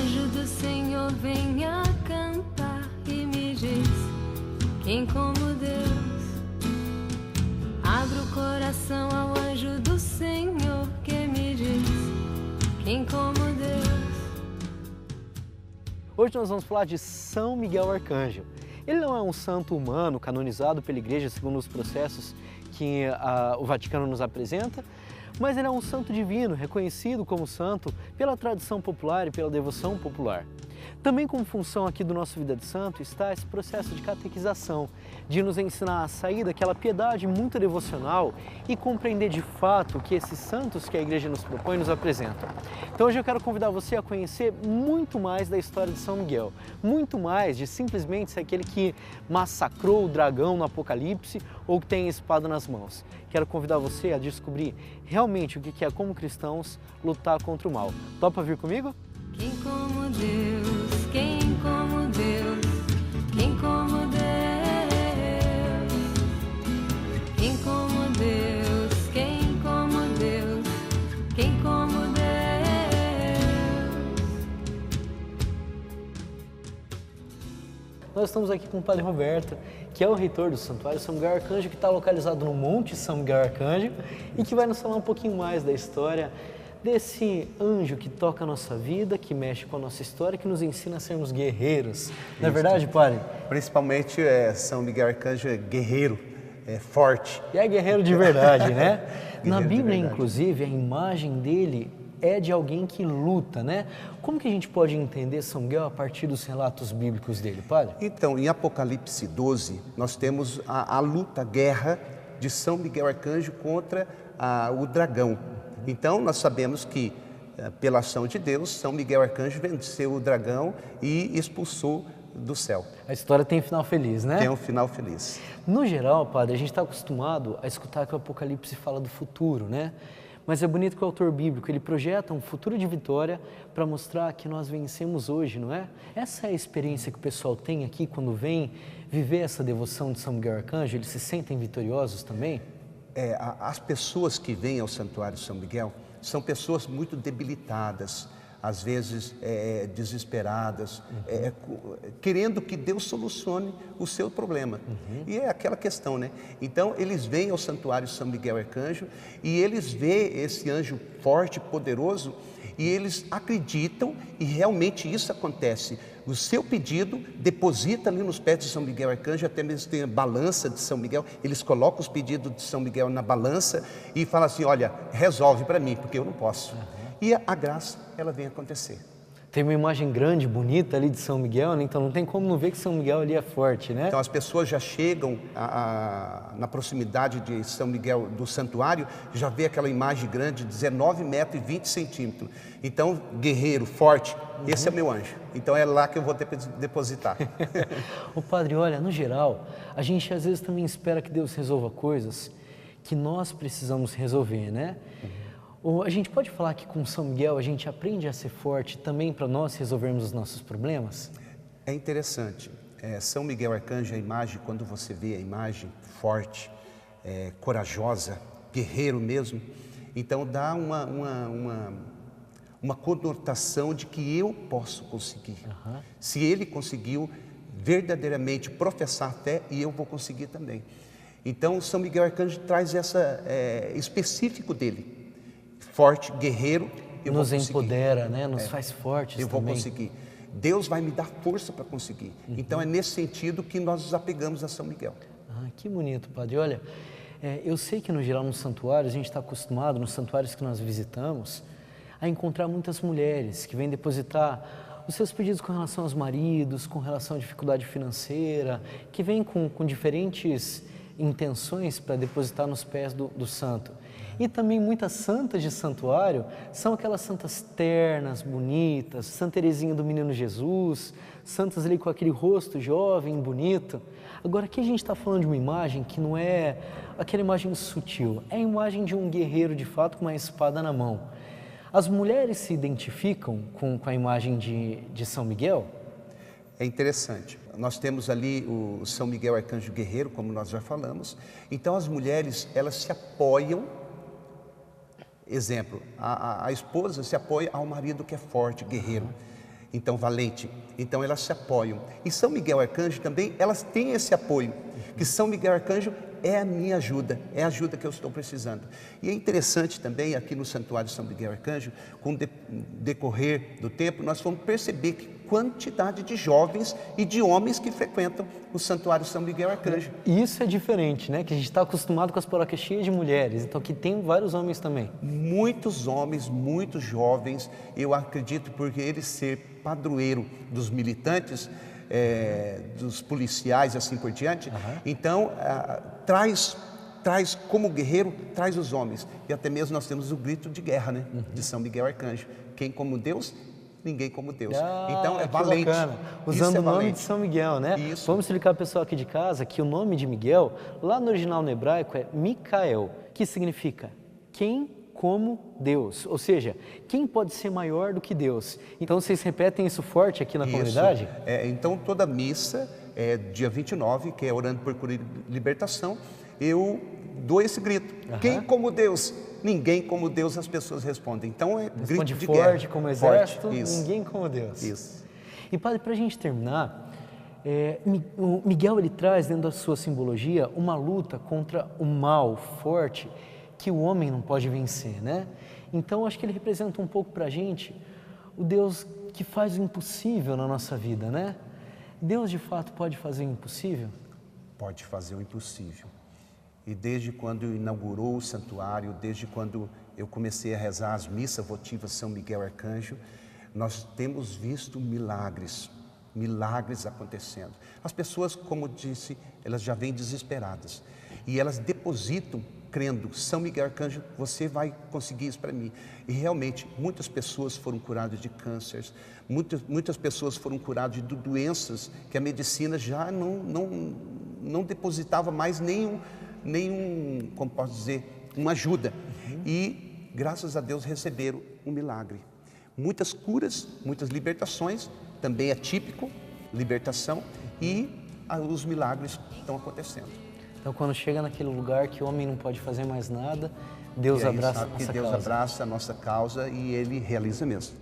anjo do Senhor vem a cantar e me diz: quem como Deus? Abro o coração ao anjo do Senhor que me diz: quem como Deus? Hoje nós vamos falar de São Miguel Arcanjo. Ele não é um santo humano canonizado pela Igreja segundo os processos que o Vaticano nos apresenta, mas ele é um santo divino, reconhecido como santo pela tradição popular e pela devoção popular. Também como função aqui do nosso Vida de Santo está esse processo de catequização, de nos ensinar a sair daquela piedade muito devocional e compreender de fato o que esses santos que a Igreja nos propõe nos apresentam. Então hoje eu quero convidar você a conhecer muito mais da história de São Miguel, muito mais de simplesmente ser aquele que massacrou o dragão no Apocalipse ou que tem a espada nas mãos. Quero convidar você a descobrir realmente o que é, como cristãos, lutar contra o mal. Topa vir comigo? Quem como Deus, quem como Deus, quem como Deus, quem como Deus, quem como Deus, quem como Deus. Nós estamos aqui com o Padre Roberto, que é o reitor do Santuário São Miguel Arcanjo, que está localizado no Monte São Miguel Arcanjo e que vai nos falar um pouquinho mais da história desse anjo que toca a nossa vida, que mexe com a nossa história, que nos ensina a sermos guerreiros. Não é verdade, Padre? Principalmente São Miguel Arcanjo é guerreiro, é forte. E é guerreiro de verdade, né? Na Guerreiro de Bíblia, verdade. inclusive, a imagem dele é de alguém que luta, né? Como que a gente pode entender São Miguel a partir dos relatos bíblicos dele, Padre? Então, em Apocalipse 12, nós temos a luta, a guerra de São Miguel Arcanjo contra o dragão. Então, nós sabemos que, pela ação de Deus, São Miguel Arcanjo venceu o dragão e expulsou do céu. A história tem final feliz, né? Tem um final feliz. No geral, Padre, a gente está acostumado a escutar que o Apocalipse fala do futuro, né? Mas é bonito que o autor bíblico, ele projeta um futuro de vitória para mostrar que nós vencemos hoje, não é? Essa é a experiência que o pessoal tem aqui quando vem viver essa devoção de São Miguel Arcanjo, eles se sentem vitoriosos também? As pessoas que vêm ao Santuário São Miguel são pessoas muito debilitadas, às vezes desesperadas, querendo que Deus solucione o seu problema. E é aquela questão, né? Então, eles vêm ao Santuário São Miguel Arcanjo e eles veem esse anjo forte, poderoso, e eles acreditam, e realmente isso acontece. O seu pedido deposita ali nos pés de São Miguel Arcanjo, até mesmo tem a balança de São Miguel, eles colocam os pedidos de São Miguel na balança e falam assim: olha, resolve para mim, porque eu não posso. E a graça, ela vem acontecer. Tem uma imagem grande, bonita ali de São Miguel, né? Então não tem como não ver que São Miguel ali é forte, né? Então as pessoas já chegam na proximidade de São Miguel do santuário, já vê aquela imagem grande, 19 metros e 20 centímetros. Então, guerreiro, forte, esse é o meu anjo. Então é lá que eu vou depositar. Ô Padre, olha, no geral, a gente às vezes também espera que Deus resolva coisas que nós precisamos resolver, né? Ou a gente pode falar que com São Miguel a gente aprende a ser forte também para nós resolvermos os nossos problemas? É interessante. São Miguel Arcanjo, a imagem, quando você vê a imagem forte, corajosa, guerreiro mesmo, então dá uma conotação de que eu posso conseguir. Se ele conseguiu verdadeiramente professar a fé, e eu vou conseguir também. Então, São Miguel Arcanjo traz essa específico dele. Forte, guerreiro, eu vou conseguir. Nos empodera, né? Nos faz fortes Eu também. vou conseguir. Deus vai me dar força para conseguir. Então é nesse sentido que nós nos apegamos a São Miguel. Ah, que bonito, Padre. Olha, eu sei que no geral nos santuários, a gente está acostumado, nos santuários que nós visitamos, a encontrar muitas mulheres que vêm depositar os seus pedidos com relação aos maridos, com relação à dificuldade financeira, que vêm com diferentes intenções para depositar nos pés do santo. E também muitas santas de santuário são aquelas santas ternas, bonitas, Santa Teresinha do Menino Jesus, santas ali com aquele rosto jovem, bonito. Agora aqui a gente está falando de uma imagem que não é aquela imagem sutil, é a imagem de um guerreiro de fato com uma espada na mão. As mulheres se identificam com a imagem de São Miguel? É interessante. Nós temos ali o São Miguel Arcanjo Guerreiro, como nós já falamos. Então as mulheres, elas se apoiam. Exemplo, a esposa se apoia ao marido que é forte, guerreiro. então valente. Então elas se apoiam. E São Miguel Arcanjo também, elas têm esse apoio, que São Miguel Arcanjo é a minha ajuda, é a ajuda que eu estou precisando. E é interessante também, aqui no Santuário de São Miguel Arcanjo, com o decorrer do tempo, nós vamos perceber que quantidade de jovens e de homens que frequentam o Santuário São Miguel Arcanjo. Isso é diferente, né? Que a gente está acostumado com as paróquias cheias de mulheres, então aqui tem vários homens também. Muitos homens, muitos jovens, eu acredito porque ele ser padroeiro dos militantes, dos policiais e assim por diante, então traz como guerreiro, traz os homens. E até mesmo nós temos o grito de guerra, né? De São Miguel Arcanjo. Quem como Deus? Ninguém como Deus. Então é valente. Bacana. Usando o nome valente. de São Miguel, né? Isso. Vamos explicar ao pessoal aqui de casa que o nome de Miguel, lá no original no hebraico, é Micael, que significa quem como Deus. Ou seja, quem pode ser maior do que Deus? Então vocês repetem isso forte aqui na comunidade? Então toda missa, dia 29, que é orando por cura e libertação, eu dou esse grito. Quem como Deus? Ninguém como Deus, as pessoas respondem. Então é responde grito de forte, guerra. como exército, forte, ninguém como Deus. Isso. E padre, para a gente terminar, o Miguel ele traz dentro da sua simbologia uma luta contra o mal forte que o homem não pode vencer, né? Então acho que ele representa um pouco para a gente o Deus que faz o impossível na nossa vida, né? Deus de fato pode fazer o impossível? Pode fazer o impossível. E desde quando inaugurou o santuário, desde quando eu comecei a rezar as missas votivas São Miguel Arcanjo, nós temos visto milagres acontecendo. As pessoas, como disse, elas já vêm desesperadas e elas depositam, crendo, São Miguel Arcanjo, você vai conseguir isso para mim. E realmente, muitas pessoas foram curadas de cânceres, muitas pessoas foram curadas de doenças que a medicina já não depositava mais nenhum, como posso dizer, uma ajuda. E, graças a Deus, receberam um milagre. Muitas curas, muitas libertações, também é típico, libertação, e os milagres estão acontecendo. Então, quando chega naquele lugar que o homem não pode fazer mais nada, Deus abraça a nossa causa. Deus abraça a nossa causa e Ele realiza mesmo.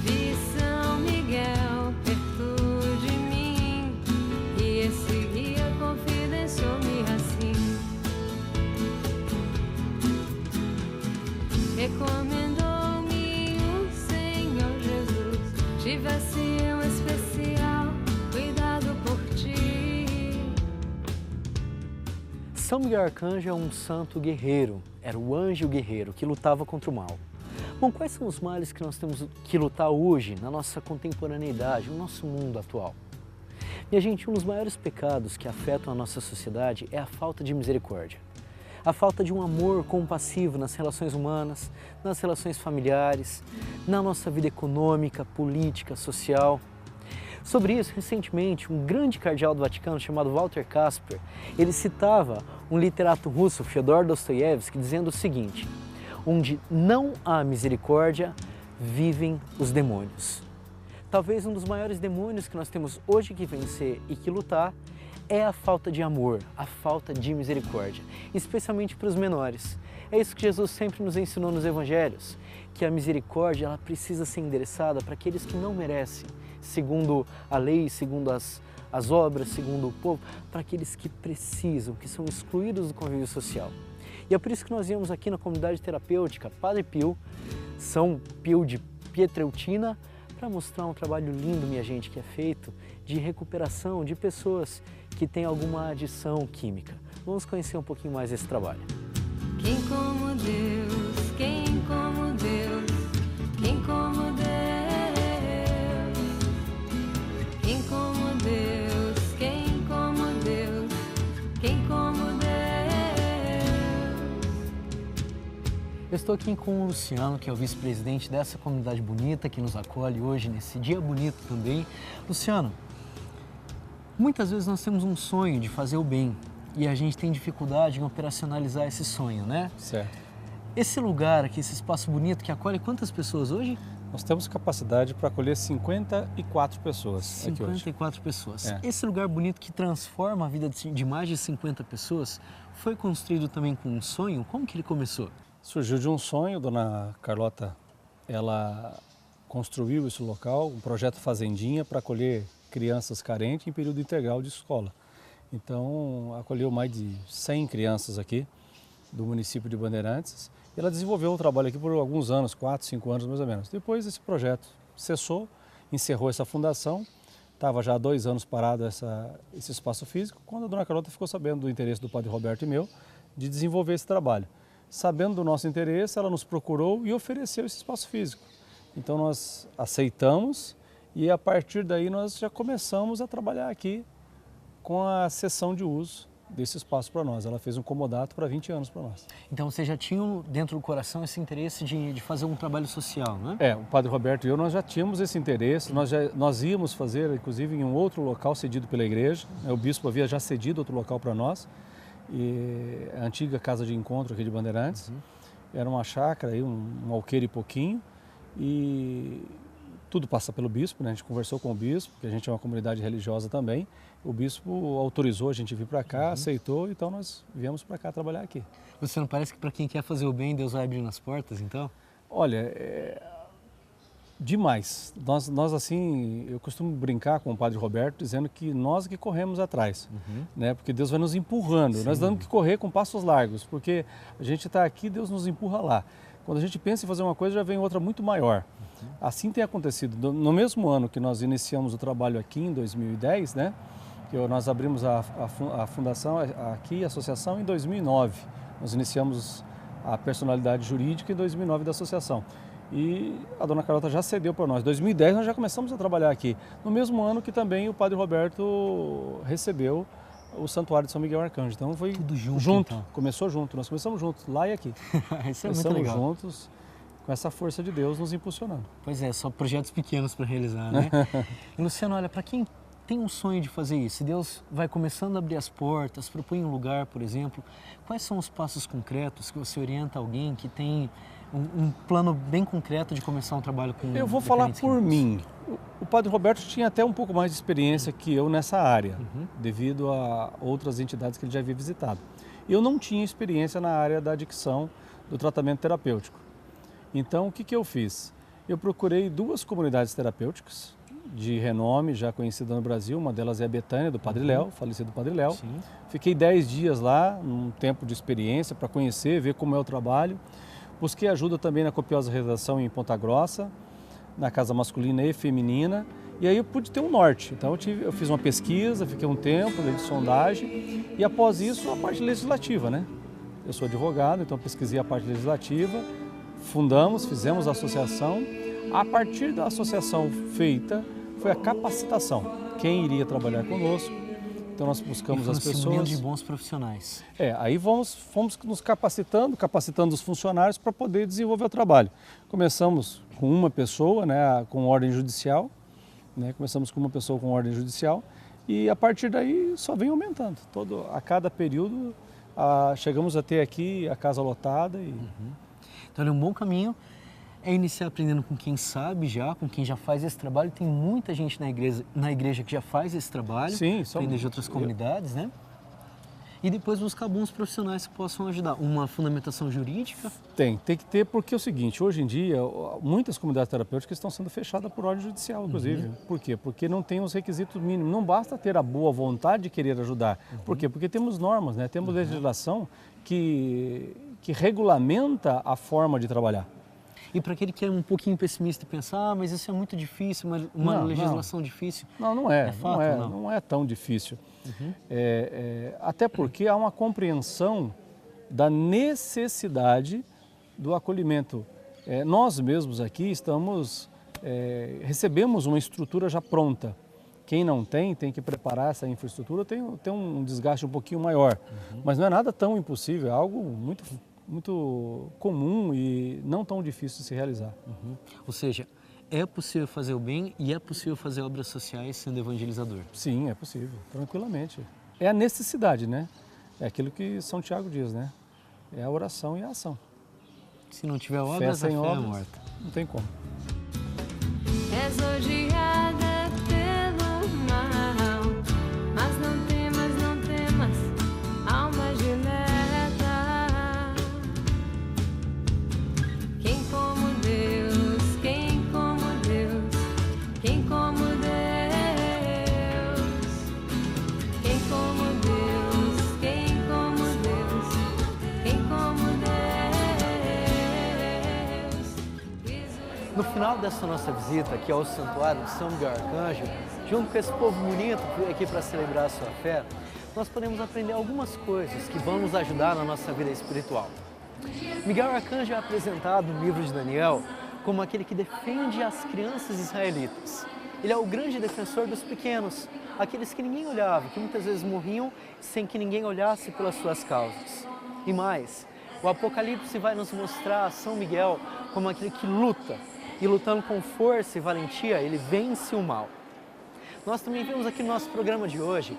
Vi São Miguel perto de mim e esse guia confidenciou-me assim. Recomendou-me o Senhor Jesus, tivesse um especial cuidado por ti. São Miguel Arcanjo é um santo guerreiro, era o anjo guerreiro que lutava contra o mal. Bom, quais são os males que nós temos que lutar hoje, na nossa contemporaneidade, no nosso mundo atual? Minha gente, um dos maiores pecados que afetam a nossa sociedade é a falta de misericórdia. A falta de um amor compassivo nas relações humanas, nas relações familiares, na nossa vida econômica, política, social. Sobre isso, recentemente, um grande cardeal do Vaticano chamado Walter Kasper, ele citava um literato russo, Fyodor Dostoiévski, dizendo o seguinte: onde não há misericórdia, vivem os demônios. Talvez um dos maiores demônios que nós temos hoje que vencer e que lutar é a falta de amor, a falta de misericórdia, especialmente para os menores. É isso que Jesus sempre nos ensinou nos evangelhos, que a misericórdia ela precisa ser endereçada para aqueles que não merecem, segundo a lei, segundo as obras, segundo o povo, para aqueles que precisam, que são excluídos do convívio social. E é por isso que nós viemos aqui na comunidade terapêutica Padre Pio, São Pio de Pietreutina, para mostrar um trabalho lindo, minha gente, que é feito de recuperação de pessoas que têm alguma adição química. Vamos conhecer um pouquinho mais esse trabalho. Quem como Deus, quem como Deus, quem como Deus, quem como Deus, quem como Deus, quem como Deus. Eu estou aqui com o Luciano, que é o vice-presidente dessa comunidade bonita que nos acolhe hoje, nesse dia bonito também. Luciano, muitas vezes nós temos um sonho de fazer o bem e a gente tem dificuldade em operacionalizar esse sonho, né? Certo. Esse lugar aqui, esse espaço bonito que acolhe quantas pessoas hoje? Nós temos capacidade para acolher 54 pessoas 54 pessoas. É. Esse lugar bonito que transforma a vida de mais de 50 pessoas foi construído também com um sonho? Como que ele começou? Surgiu de um sonho, Dona Carlota, ela construiu esse local, um projeto Fazendinha, para acolher crianças carentes em período integral de escola. Então, acolheu mais de 100 crianças aqui do município de Bandeirantes. E ela desenvolveu um trabalho aqui por alguns anos, 4, 5 anos mais ou menos. Depois esse projeto cessou, encerrou essa fundação. Estava já há 2 anos parado esse espaço físico, quando a dona Carlota ficou sabendo do interesse do padre Roberto e meu de desenvolver esse trabalho. Sabendo do nosso interesse, ela nos procurou e ofereceu esse espaço físico. Então nós aceitamos e a partir daí nós já começamos a trabalhar aqui com a cessão de uso desse espaço para nós. Ela fez um comodato para 20 anos para nós. Então vocês já tinham dentro do coração esse interesse de fazer um trabalho social, né? O padre Roberto e eu, nós já tínhamos esse interesse, nós íamos fazer, inclusive, em um outro local cedido pela igreja. O bispo havia já cedido outro local para nós, e a antiga casa de encontro aqui de Bandeirantes. Era uma chácara, aí, um alqueire e pouquinho, e tudo passa pelo bispo, né? A gente conversou com o bispo, porque a gente é uma comunidade religiosa também. O bispo autorizou a gente vir para cá, aceitou, então nós viemos para cá trabalhar aqui. Você não parece que para quem quer fazer o bem, Deus vai abrindo as portas, então? Olha, demais. Nós assim, eu costumo brincar com o padre Roberto dizendo que nós que corremos atrás, né? Porque Deus vai nos empurrando. Sim. Nós temos que correr com passos largos, porque a gente está aqui, Deus nos empurra lá. Quando a gente pensa em fazer uma coisa, já vem outra muito maior. Assim tem acontecido. No mesmo ano que nós iniciamos o trabalho aqui, em 2010, né? Que nós abrimos a fundação aqui, a associação, em 2009. Nós iniciamos a personalidade jurídica em 2009 da associação. E a dona Carlota já cedeu para nós. Em 2010 nós já começamos a trabalhar aqui. No mesmo ano que também o padre Roberto recebeu o Santuário de São Miguel Arcanjo. Então foi tudo junto. Então. Começou junto. Nós começamos juntos, lá e aqui. Isso é muito legal. Juntos, com essa força de Deus nos impulsionando. Pois é, só projetos pequenos para realizar, né? E Luciano, olha, para quem tem um sonho de fazer isso, se Deus vai começando a abrir as portas, propõe um lugar, por exemplo, quais são os passos concretos que você orienta alguém que tem um plano bem concreto de começar um trabalho com... Eu vou falar por mim. O padre Roberto tinha até um pouco mais de experiência que eu nessa área, devido a outras entidades que ele já havia visitado. Eu não tinha experiência na área da adicção, do tratamento terapêutico. Então, o que eu fiz? Eu procurei 2 comunidades terapêuticas de renome, já conhecida no Brasil. Uma delas é a Betânia, do Padre Léo, falecido Padre Léo. Sim. Fiquei 10 dias lá, num tempo de experiência, para conhecer, ver como é o trabalho. Busquei ajuda também na Copiosa Redação em Ponta Grossa, na Casa Masculina e Feminina. E aí eu pude ter um norte. Então eu fiz uma pesquisa, fiquei um tempo de sondagem e após isso a parte legislativa, né? Eu sou advogado, então pesquisei a parte legislativa, fizemos a associação. A partir da associação feita, foi a capacitação. Quem iria trabalhar conosco? Então nós buscamos as pessoas... de bons profissionais. Aí fomos nos capacitando os funcionários para poder desenvolver o trabalho. Começamos com uma pessoa, né, com ordem judicial, né? Começamos com uma pessoa com ordem judicial e a partir daí só vem aumentando. A cada período chegamos a ter aqui a casa lotada. Então é um bom caminho. É iniciar aprendendo com quem sabe já, com quem já faz esse trabalho. Tem muita gente na igreja que já faz esse trabalho. Sim, aprender de outras comunidades, né? E depois buscar bons profissionais que possam ajudar. Uma fundamentação jurídica? Tem que ter, porque é o seguinte, hoje em dia, muitas comunidades terapêuticas estão sendo fechadas por ordem judicial, inclusive. Por quê? Porque não tem os requisitos mínimos. Não basta ter a boa vontade de querer ajudar. Por quê? Porque temos normas, né? Temos legislação que regulamenta a forma de trabalhar. E para aquele que é um pouquinho pessimista e pensar, mas isso é muito difícil, uma legislação difícil. Não é tão difícil. Até porque há uma compreensão da necessidade do acolhimento. Nós mesmos aqui recebemos uma estrutura já pronta. Quem não tem que preparar essa infraestrutura, tem um desgaste um pouquinho maior. Mas não é nada tão impossível, é algo muito comum e não tão difícil de se realizar. Ou seja, é possível fazer o bem e é possível fazer obras sociais sendo evangelizador? Sim, é possível, tranquilamente. É a necessidade, né? É aquilo que São Tiago diz, né? É a oração e a ação. Se não tiver obras, a fé é morta. Não tem como. És odiada pelo mal, mas não temas, alma dileta. Quem como Deus No final dessa nossa visita aqui ao Santuário de São Miguel Arcanjo, junto com esse povo bonito que veio aqui para celebrar a sua fé, nós podemos aprender algumas coisas que vão nos ajudar na nossa vida espiritual. Miguel Arcanjo é apresentado no livro de Daniel como aquele que defende as crianças israelitas. Ele é o grande defensor dos pequenos, aqueles que ninguém olhava, que muitas vezes morriam sem que ninguém olhasse pelas suas causas. E mais, o Apocalipse vai nos mostrar São Miguel como aquele que luta, e lutando com força e valentia, ele vence o mal. Nós também vimos aqui no nosso programa de hoje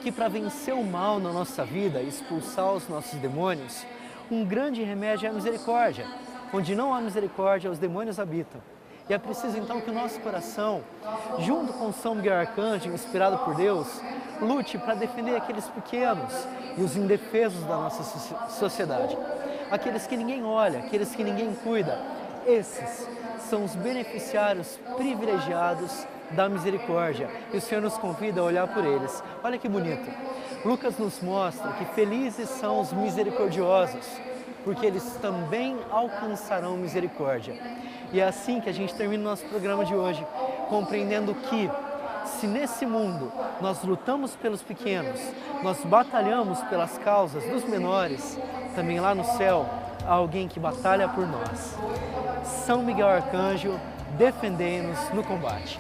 que para vencer o mal na nossa vida e expulsar os nossos demônios, um grande remédio é a misericórdia. Onde não há misericórdia, os demônios habitam. E é preciso então que o nosso coração, junto com São Miguel Arcanjo, inspirado por Deus, lute para defender aqueles pequenos e os indefesos da nossa sociedade. Aqueles que ninguém olha, aqueles que ninguém cuida. Esses são os beneficiários privilegiados da misericórdia. E o Senhor nos convida a olhar por eles. Olha que bonito. Lucas nos mostra que felizes são os misericordiosos, porque eles também alcançarão misericórdia. E é assim que a gente termina o nosso programa de hoje, compreendendo que, se nesse mundo nós lutamos pelos pequenos, nós batalhamos pelas causas dos menores, também lá no céu há alguém que batalha por nós. São Miguel Arcanjo, defendei-nos no combate.